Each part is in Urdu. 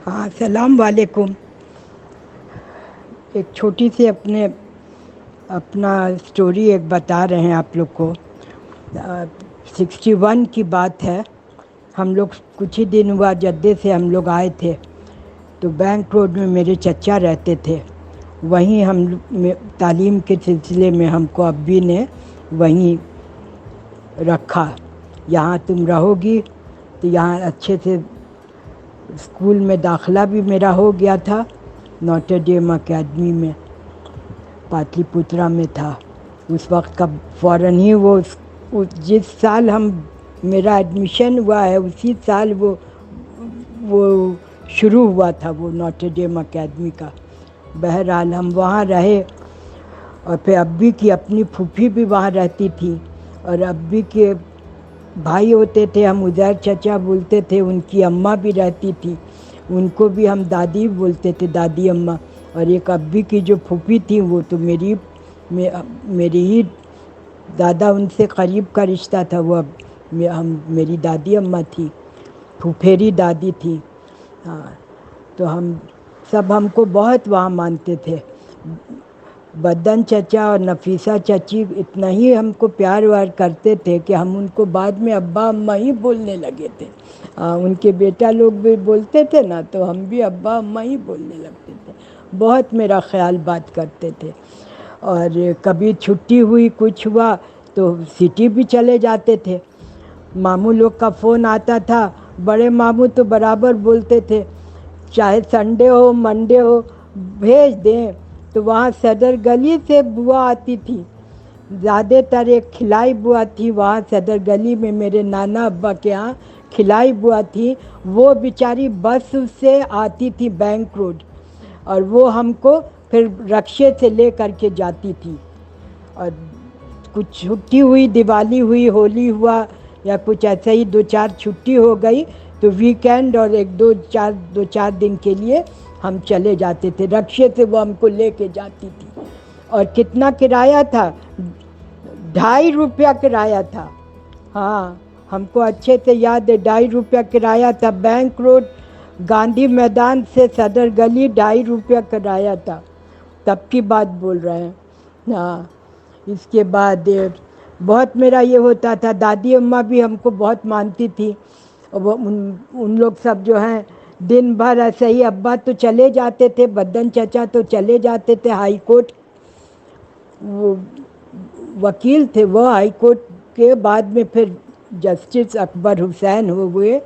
ہاں، السلام علیکم۔ ایک چھوٹی سی اپنا اسٹوری ایک بتا رہے ہیں آپ لوگ کو۔ 61 کی بات ہے۔ ہم لوگ کچھ ہی دن ہوا جدے سے ہم لوگ آئے تھے، تو بینک روڈ میں میرے چچا رہتے تھے۔ وہیں ہم تعلیم کے سلسلے میں ہم کو ابی نے وہیں رکھا، یہاں تم رہو گی تو یہاں اچھے سے اسکول میں داخلہ بھی میرا ہو گیا تھا، نوٹر ڈیم اکیڈمی میں پاتلی پترا میں تھا اس وقت کا۔ فوراً ہی وہ جس سال میرا ایڈمیشن ہوا ہے اسی سال وہ شروع ہوا تھا وہ نوٹر ڈیم اکیڈمی کا۔ بہرحال ہم وہاں رہے، اور پھر ابی کی اپنی پھوپھی بھی وہاں رہتی تھی، اور ابی کے بھائی ہوتے تھے، ہم ادھر چچا بولتے تھے، ان کی اماں بھی رہتی تھی، ان کو بھی ہم دادی بولتے تھے، دادی اماں۔ اور ایک ابی کی جو پھوپھی تھی وہ تو میری ہی دادا ان سے قریب کا رشتہ تھا، وہ میری دادی اماں تھی، پھوپھیری دادی تھی۔ ہاں، تو ہم کو بہت وہاں مانتے تھے۔ بدن چچا اور نفیسہ چچی اتنا ہی ہم کو پیار وار کرتے تھے کہ ہم ان کو بعد میں ابا اماں ہی بولنے لگے تھے۔ ان کے بیٹا لوگ بھی بولتے تھے نا، تو ہم بھی ابا اماں ہی بولنے لگتے تھے۔ بہت میرا خیال بات کرتے تھے، اور کبھی چھٹی ہوئی کچھ ہوا تو سٹی بھی چلے جاتے تھے۔ ماموں لوگ کا فون آتا تھا، بڑے ماموں تو برابر بولتے تھے چاہے سنڈے ہو منڈے ہو بھیج دیں، تو وہاں صدر گلی سے بوا آتی تھی، زیادہ تر ایک کھلائی بوا تھی وہاں صدر گلی میں، میرے نانا ابا کے ہاں کھلائی بوا تھی، وہ بیچاری بس سے آتی تھی بینک روڈ، اور وہ ہم کو پھر رکشے سے لے کر کے جاتی تھی۔ اور کچھ چھٹی ہوئی، دیوالی ہوئی، ہولی ہوا، یا کچھ ایسا ہی دو چار چھٹی ہو گئی تو ویکینڈ اور دو چار دن کے لیے ہم چلے جاتے تھے، رکشے سے وہ ہم کو لے کے جاتی تھی۔ اور کتنا کرایہ تھا؟ 2.5 روپیہ کرایہ تھا۔ ہاں، ہم کو اچھے سے یاد ہے، 2.5 روپیہ کرایہ تھا۔ بینک روڈ گاندھی میدان سے صدر گلی 2.5 روپیہ کرایہ تھا، تب کی بات بول رہے ہیں۔ ہاں، اس کے بعد بہت میرا یہ ہوتا تھا، دادی اماں بھی ہم کو بہت مانتی تھی، وہ ان لوگ سب جو ہیں دن بھر ایسے ہی، ابا تو چلے جاتے تھے، بدن چچا تو چلے جاتے تھے ہائی کورٹ، وہ وکیل تھے، وہ ہائی کورٹ کے بعد میں پھر جسٹس اکبر حسین ہوئے،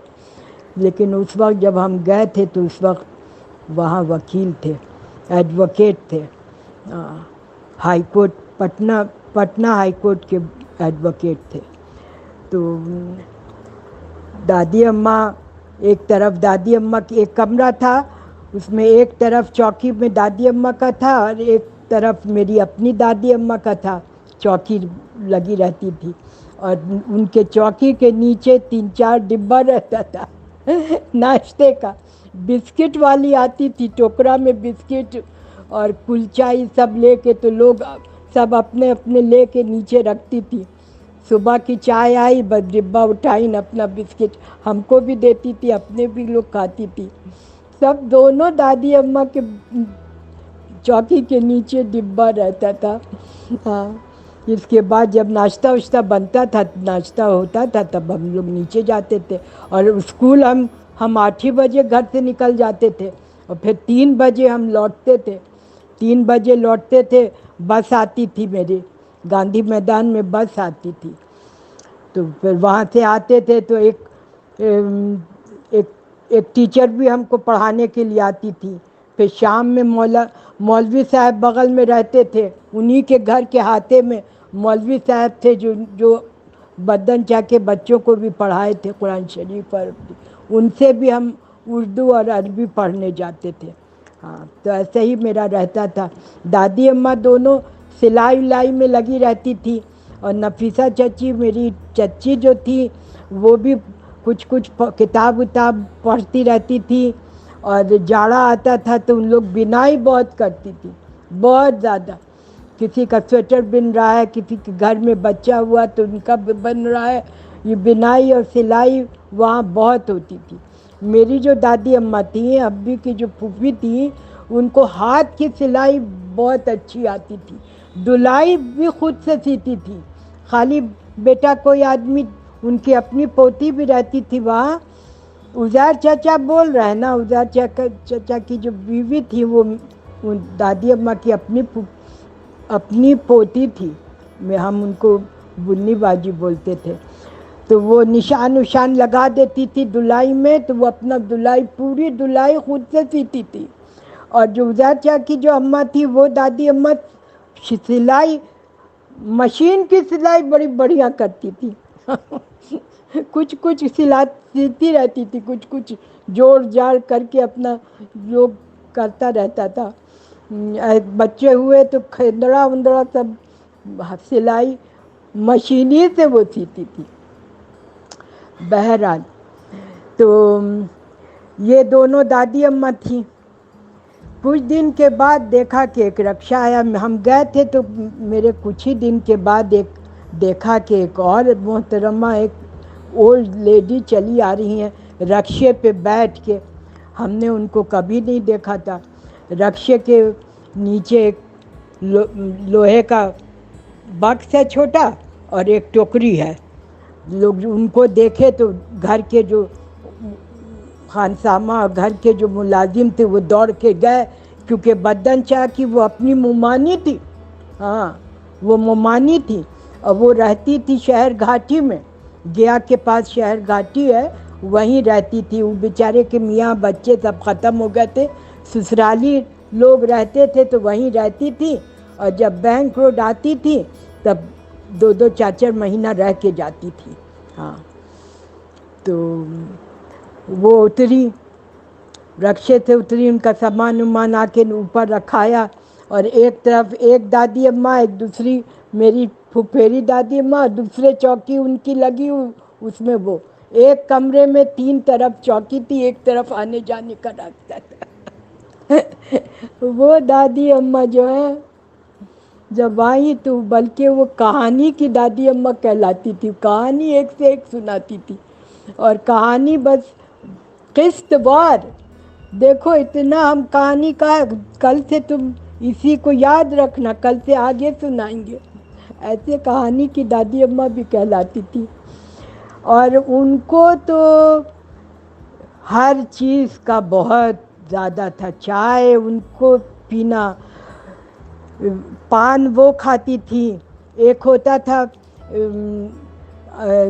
لیکن اس وقت جب ہم گئے تھے تو اس وقت وہاں وکیل تھے، ایڈوکیٹ تھے، high court Patna high court کے ایڈوکیٹ تھے۔ تو دادی اماں ایک طرف، دادی اماں کی ایک کمرہ تھا، اس میں ایک طرف چوکی میں دادی اماں کا تھا، اور ایک طرف میری اپنی دادی اماں کا تھا، چوکی لگی رہتی تھی، اور ان کے چوکی کے نیچے 3-4 ڈبہ رہتا تھا ناشتے کا۔ بسکٹ والی آتی تھی، ٹوکرا میں بسکٹ اور کلچا یہ سب لے کے، تو لوگ سب اپنے اپنے لے کے نیچے رکھتی تھی۔ صبح کی چائے آئی، بس ڈبہ اٹھائی، اپنا بسکٹ ہم کو بھی دیتی تھی، اپنے بھی لوگ کھاتی تھی۔ سب دونوں دادی اماں کے چوکی کے نیچے ڈبہ رہتا تھا۔ ہاں، اس کے بعد جب ناشتہ واشتہ بنتا تھا، ناشتہ ہوتا تھا، تب ہم لوگ نیچے جاتے تھے، اور اسکول ہم 8 ہی بجے گھر سے نکل جاتے تھے، اور پھر 3 بجے ہم لوٹتے تھے۔ 3 بجے لوٹتے تھے، بس آتی تھی میرے گاندھی میدان میں، بس آتی تھی، تو پھر وہاں سے آتے تھے تو ایک ٹیچر بھی ہم کو پڑھانے کے لیے آتی تھی۔ پھر شام میں مولوی صاحب بغل میں رہتے تھے، انہی کے گھر کے ہاتھے میں مولوی صاحب تھے جو بدن چا کے بچوں کو بھی پڑھائے تھے قرآن شریف، اور ان سے بھی ہم اردو اور عربی پڑھنے جاتے تھے۔ ہاں، تو ایسے ہی میرا رہتا تھا۔ دادی اماں دونوں سلائی ولائی میں لگی رہتی تھی، اور نفیسہ چچی میری چچی جو تھی وہ بھی کچھ کتاب وتاب پڑھتی رہتی تھی، اور جاڑا آتا تھا تو ان لوگ بنائی بہت کرتی تھی، بہت زیادہ۔ کسی کا سویٹر بن رہا ہے، کسی کے گھر میں بچہ ہوا تو ان کا بن رہا ہے، یہ بنائی اور سلائی وہاں بہت ہوتی تھی۔ میری جو دادی اماں تھیں، ابی کی جو پھوپھی تھی، ان کو ہاتھ کی سلائی بہت اچھی آتی تھی، دلائی بھی خود سے سیتی تھی. خالی بیٹا کوئی آدمی، ان کی اپنی پوتی بھی رہتی تھی وہاں. عزیر چچا بول رہے ہیں نا، عزیر چچا کی جو بیوی تھی وہ دادی اماں کی اپنی پوتی تھی. ہم ان کو بنی باجی بولتے تھے. تو وہ نشان لگا دیتی تھی دلائی میں، تو وہ اپنا پوری دلائی خود سے سیتی تھی. اور جو عزیر چچا کی جو اماں تھی، وہ دادی اماں سلائی، مشین کی سلائی بڑی بڑھیا کرتی تھی. کچھ سیتی رہتی تھی، کچھ جوڑ جاڑ کر کے اپنا لوگ کرتا رہتا تھا. بچے ہوئے تو کھندڑا وندڑا سب سلائی مشینی سے وہ سیتی تھی. بہرحال تو یہ دونوں دادی اماں تھیں. کچھ دن کے بعد دیکھا کہ ایک رکشہ آیا. ہم گئے تھے تو میرے کچھ ہی دن کے بعد دیکھا کہ ایک اور محترمہ، ایک اولڈ لیڈی چلی آ رہی ہیں رکشے پہ بیٹھ کے. ہم نے ان کو کبھی نہیں دیکھا تھا. رکشے کے نیچے ایک لوہے کا باکس ہے چھوٹا، اور ایک ٹوکری ہے. لوگ ان کو دیکھے تو گھر کے جو خانسامہ، گھر کے جو ملازم تھے وہ دوڑ کے گئے، کیونکہ بدن چاہ کی وہ اپنی مومانی تھی. ہاں، وہ مومانی تھی، اور وہ رہتی تھی شہر گھاٹی میں. گیا کے پاس شہر گھاٹی ہے، وہیں رہتی تھی. وہ بیچارے کے میاں بچے سب ختم ہو گئے تھے، سسرالی لوگ رہتے تھے تو وہیں رہتی تھی. اور جب بینک روڈ آتی تھی تب 2-4 مہینہ رہ کے جاتی تھی. ہاں، تو وہ اتری، رکشے سے اتری، ان کا سامان وامان آ کے اوپر رکھایا. اور ایک طرف ایک دادی اماں، ایک دوسری میری پھپھیری دادی اماں، اور دوسرے چوکی ان کی لگی اس میں وہ ایک کمرے میں 3 طرف چوکی تھی، ایک طرف آنے جانے کا راستہ تھا. وہ دادی اماں جو ہے جب آئی تو بلکہ وہ کہانی کی دادی اماں کہلاتی تھی. کہانی ایک سے ایک سناتی تھی، اور کہانی بس قسط وار. دیکھو اتنا ہم کہانی کا، کل سے تم اسی کو یاد رکھنا، کل سے آگے سنائیں گے. ایسے کہانی کی دادی اماں بھی کہلاتی تھی. اور ان کو تو ہر چیز کا بہت زیادہ تھا. چائے ان کو پینا، پان وہ کھاتی تھی. ایک ہوتا تھا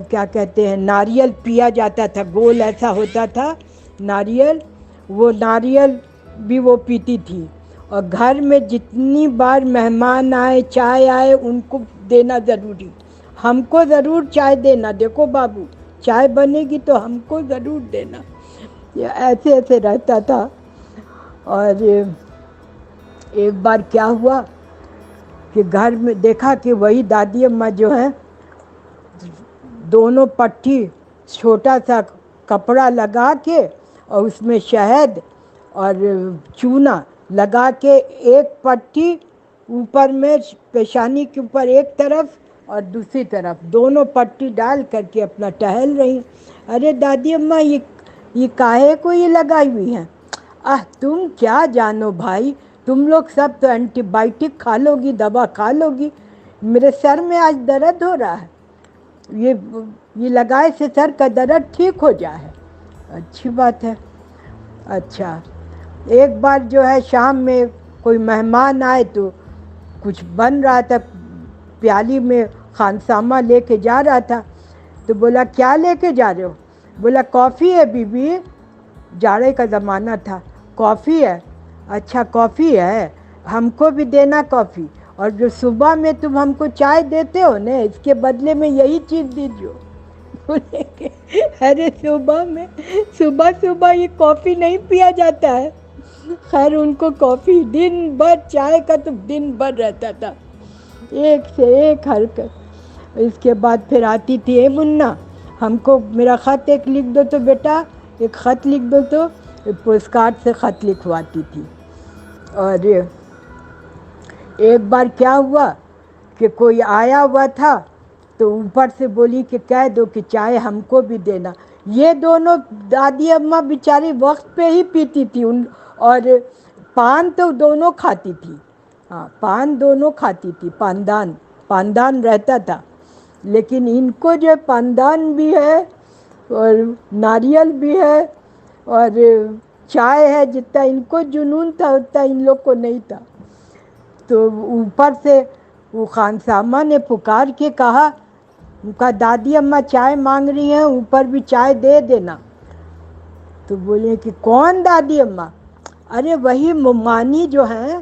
کیا کہتے ہیں، ناریل پیا جاتا تھا، گول ایسا ہوتا تھا ناریل، وہ ناریل بھی وہ پیتی تھی. اور گھر میں جتنی بار مہمان آئے، چائے آئے، ان کو دینا ضروری. ہم کو ضرور چائے دینا، دیکھو بابو چائے بنے گی تو ہم کو ضرور دینا. ایسے ایسے رہتا تھا. اور ایک بار کیا ہوا کہ گھر میں دیکھا کہ وہی دادی اماں جو ہیں، دونوں پٹھی چھوٹا سا کپڑا لگا کے، اور اس میں شہد اور چونا لگا کے، ایک پٹی اوپر میں پیشانی کے اوپر ایک طرف، اور دوسری طرف دونوں پٹی ڈال کر کے اپنا ٹہل رہی. ارے دادی اماں یہ کاہے کو یہ لگائی ہوئی ہیں؟ تم کیا جانو بھائی، تم لوگ سب تو اینٹی بائیوٹک کھا لو گی، دوا کھا لو گی. میرے سر میں آج درد ہو رہا ہے، یہ لگائے سے سر کا درد ٹھیک ہو جائے. اچھی بات ہے. اچھا، ایک بار جو ہے شام میں کوئی مہمان آئے تو کچھ بن رہا تھا، پیالی میں خانسامہ لے کے جا رہا تھا. تو بولا کیا لے کے جا رہے ہو؟ بولا کافی ہے بی بی. جاڑے کا زمانہ تھا. کافی ہے؟ اچھا کافی ہے، ہم کو بھی دینا کافی. اور جو صبح میں تم ہم کو چائے دیتے ہو نا، اس کے بدلے میں یہی چیز دیجیے. بولے کہ ارے صبح یہ کافی نہیں پیا جاتا ہے. خیر ان کو کافی، دن بھر چائے کا تو دن بھر رہتا تھا، ایک سے ایک حرکت. اس کے بعد پھر آتی تھی، اے منا ہم کو میرا خط ایک لکھ دو تو بیٹا، ایک خط لکھ دو تو. پوسٹ کارڈ سے خط لکھواتی تھی. اور ایک بار کیا ہوا کہ کوئی آیا ہوا تھا تو اوپر سے بولی کہ کہہ دو کہ چائے ہم کو بھی دینا. یہ دونوں دادی اماں بیچاری وقت پہ ہی پیتی تھی اور پان تو دونوں کھاتی تھی. ہاں پان دونوں کھاتی تھی، پاندان رہتا تھا. لیکن ان کو جو پاندان بھی ہے اور ناریل بھی ہے اور چائے ہے، جتنا ان کو جنون تھا اتنا ان لوگ کو نہیں تھا. تو اوپر سے وہ خانسامہ نے پکار کے کہا، ان کا دادی اماں چائے مانگ رہی ہیں، اوپر بھی چائے دے دینا. تو بولے کہ کون دادی اماں؟ ارے وہی ممانی جو ہیں،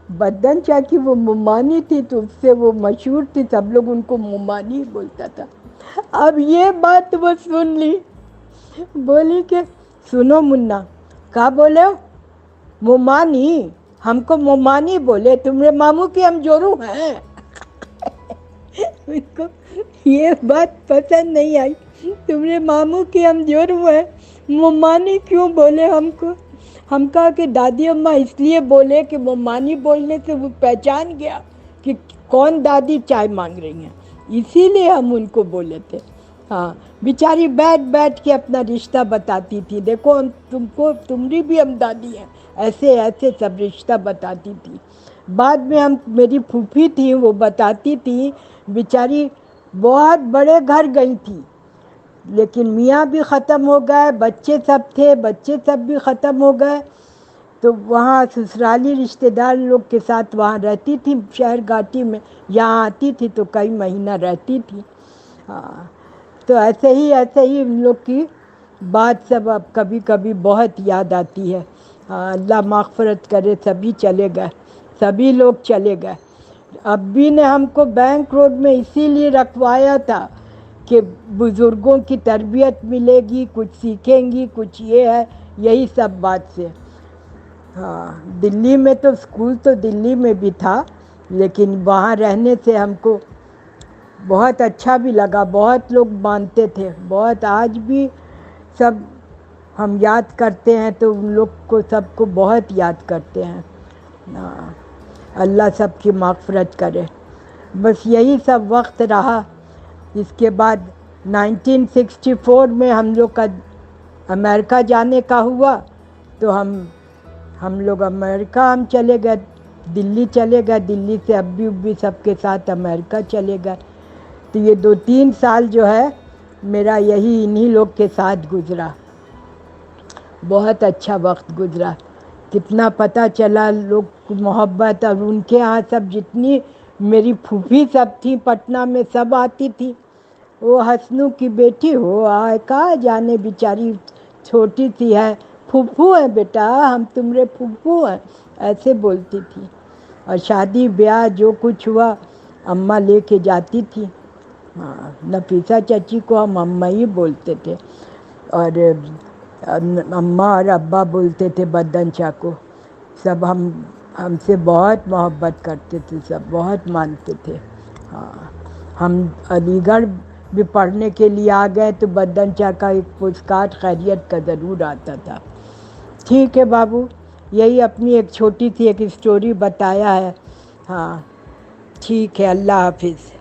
بدن چا کی وہ ممانی تھی، تو اس سے وہ مشہور تھی، سب لوگ ان کو ممانی بولتا تھا. اب یہ بات وہ سن لی، بولی کہ سنو منا، کیا بولے ہو؟ مومانی؟ ہم کو مومانی بولے، تمہارے ماموں کی ہم جورو ہیں. ان کو یہ بات پسند نہیں آئی، تمہارے ماموں کی ہم جورو ہیں، مومانی کیوں بولے ہم کو؟ ہم کہا کہ دادی اماں اس لیے بولے کہ مومانی بولنے سے وہ پہچان گیا کہ کون دادی چائے مانگ رہی ہیں، اسی لیے ہم ان کو بولے تھے. ہاں بیچاری بیٹھ بیٹھ کے اپنا رشتہ بتاتی تھی، دیکھو تمہاری بھی ہم دادی ہیں، ایسے ایسے سب رشتہ بتاتی تھی. بعد میں میری پھوپھی تھی، وہ بتاتی تھی بیچاری بہت بڑے گھر گئی تھی، لیکن میاں بھی ختم ہو گئے، بچے سب تھے، بچے سب بھی ختم ہو گئے. تو وہاں سسرالی رشتے دار لوگ کے ساتھ وہاں رہتی تھی شہر گھاٹی میں، یہاں آتی تھی تو کئی مہینہ رہتی تھی. ہاں تو ایسے ہی ان لوگ کی بات سب اب کبھی کبھی بہت یاد آتی ہے. ہاں اللہ مغفرت کرے، سبھی چلے گئے، سبھی لوگ چلے گئے. ابی نے ہم کو بینک روڈ میں اسی لیے رکھوایا تھا کہ بزرگوں کی تربیت ملے گی، کچھ سیکھیں گی، کچھ یہ ہے، یہی سب بات سے. ہاں دلی میں تو اسکول تو دلی میں بھی تھا، لیکن وہاں رہنے سے ہم کو بہت اچھا بھی لگا. بہت لوگ مانتے تھے، بہت آج بھی سب ہم یاد کرتے ہیں تو ان لوگ کو سب کو بہت یاد کرتے ہیں. اللہ سب کی مغفرت کرے. بس یہی سب وقت رہا. اس کے بعد 1964 میں ہم لوگ کا امریکہ جانے کا ہوا، تو ہم لوگ امریکہ ہم چلے گئے، دلی چلے گئے، دلی سے ابی سب کے ساتھ امریکہ چلے گئے. تو یہ 2-3 سال جو ہے میرا یہی انہی لوگ کے ساتھ گزرا. بہت اچھا وقت گزرا. کتنا پتہ چلا لوگ کو محبت، اور ان کے ہاں سب جتنی میری پھوپھی سب تھی پٹنہ میں سب آتی تھی. وہ حسنو کی بیٹی ہو، کہاں جانے بیچاری چھوٹی سی ہے، پھوپھو ہے بیٹا، ہم تمہارے پھوپھو ہیں، ایسے بولتی تھی. اور شادی بیاہ جو کچھ ہوا اماں لے کے جاتی تھی. ہاں نفیسہ چچی کو ہم اماں ہی بولتے تھے، اور اماں اور ابا بولتے تھے بدن چا کو. سب ہم سے بہت محبت کرتے تھے، سب بہت مانتے تھے. ہاں ہم علی گڑھ بھی پڑھنے کے لیے آ گئے تو بدن چا کا ایک پوسٹ کارڈ خیریت کا ضرور آتا تھا. ٹھیک ہے بابو، یہی اپنی ایک چھوٹی سی ایک اسٹوری بتایا ہے. ہاں ٹھیک ہے، اللہ حافظ.